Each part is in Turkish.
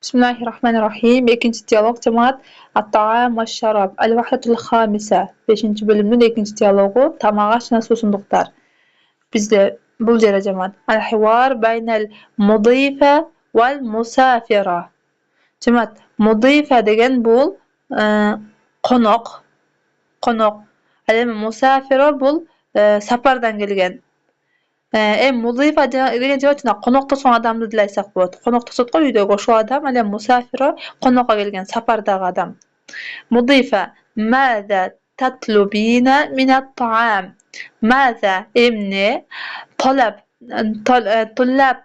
Bismillahirrahmanirrahim. İkinci diyalog cemaat at-ta'am ve şarab. El-vahdatul hamisa. 5. bölümün ikinci diyalogu tamağa aşina susunduklar. Bizde bu jere cemaat el-hivar beynel mudife vel musafira. Cemaat mudife degen bul konok. Konok. Alem musafira bul sapardan gelgen. Mudifa degan joyda qonoqda son adamni dilaysak bo'ladi. Qonoqda sotqa uyda shu adam, ala musafira qonoqqa kelgan safardagi adam. Mudifa maza tatlubina min at-ta'am. Maza emni talab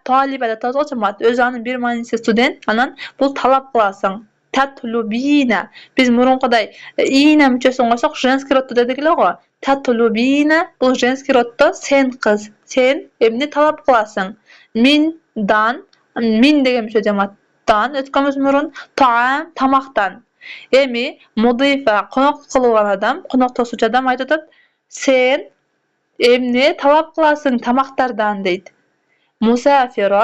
talibada tozg'achamat o'zini bir manisi student anan bu talab qilasan. Tatlubina biz murunqiday ina müchasini qo'shsak женский rodda dedilar-ku. Tatlubina bu женский rodda sen qiz, sen emni talab qilasan. Min degan mücha jamoatdan o'tganmiz murun ta'am tamaqdan. Emi mudifa qonoq qilgan adam, qonoq tosuvchi adam aytadi, sen emni talab qilasan tamaqlardan deydi. Musafira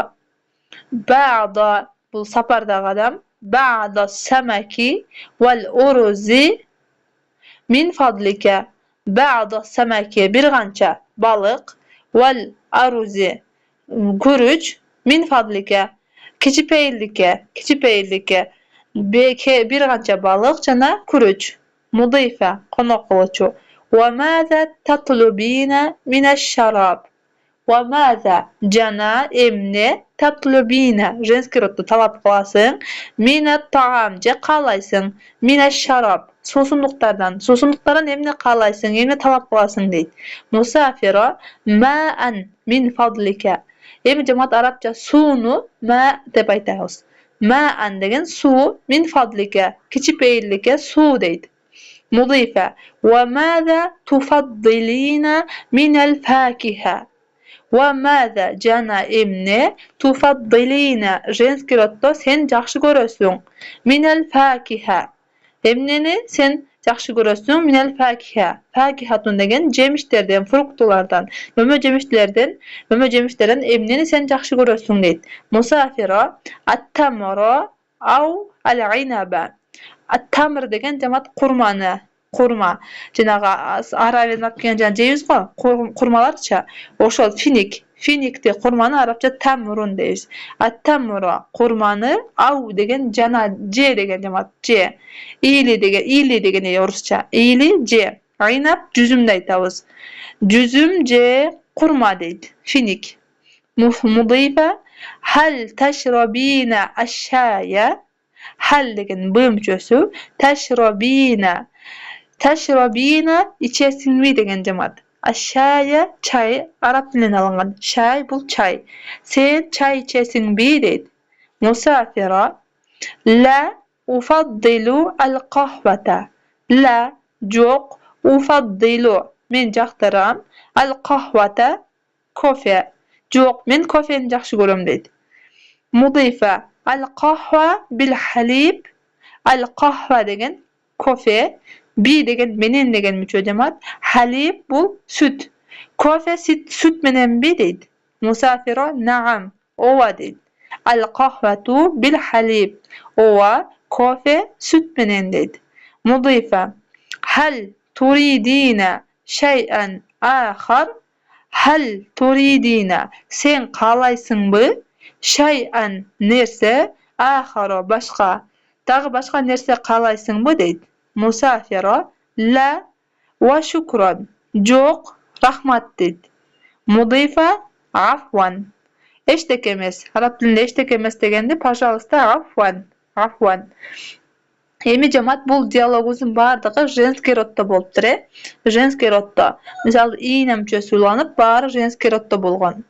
ba'da bu safardagi adam ba'da samaki vel uruzi min fadlika ba'da samaki bir qancha baliq vel aruzi guruch min fadlika kichipeyildike bir qancha baliq jana guruch mudifa qonoq qiluvchi va maza tatlubina min ash-sharab va maza jana emni tatlubina женский rodda talab qilasın min at-ta'am je qalaysın min ash-sharab susunduklardan emni qalaysın emni talab qilasın deydi. Musafira ma'an min fadlika. Emi cemaat Arapça suvni ma deb aytamiz. Ma'an degan suv min fadlika kichipeyildike suv deydi. Mudifa va maza tufaddilina min al-fakiha. Va maza jana emni tufaddilina женский rodda sen yaxshi ko'rasan. Minal fakiha. Emneni sen yaxshi ko'rasan minal fakiha. Fakihatun degan jemişlerden, fruktlardan, mömö emneni sen yaxshi ko'rasan deydi. Musafira at-tamra aw al-inaba. At-tamr degan jamoat qurma. Janaqa arabiyadan atgan jan jeyizgo, qurmalarcha. Oşol finikti qurmani arabcha tamrun deymiz. At-tamra qurmani aw degan jana je degan jamoat je. İli degan ruscha. İli je. Aynab juzumni aytamiz. Juzum je qurma deydi. Finik. Mudifa hal tashrabina ash-shaya. Hal degan bömçösü tashrabina içesinmi degan jamoat. Aşaya çay Arap tilinden alıngan. Çay bu çay. Sen çay içesinmi deydi. Musafira la ufaddilu al-qahvata. La joq ufaddilu men jaqtaram al-qahvata kofe. Joq men kofeni yaxshi ko'ram deydi. Mudifa al-qahva bil halib. Al-qahva degan kofe, bi degan menen degan mücho jamoat, halib bu süt. Kofe süt menen bi deydi. Musafira na'am, ova deydi. Al-qahvatu bil halib. Ova kofe süt menen deydi. Mudifa hal turidina şey'an akhar. Hal turidina sen qalaysınmı? Şey'an nerse akhara başqa. Dağı başqa nerse qalaysınmı deydi. Musafira la va shukran. Jo'q, rahmat deydi. Mudifa afwan. Eştek emas. Arab tilinde eştek emas degende пожалуйста afwan. Emi jamoat bu dialogumuzun bardygy женский rodda bolupdyr. Женский rodda. Misal ina müchesi ulanıp bari женский rodda bolgan.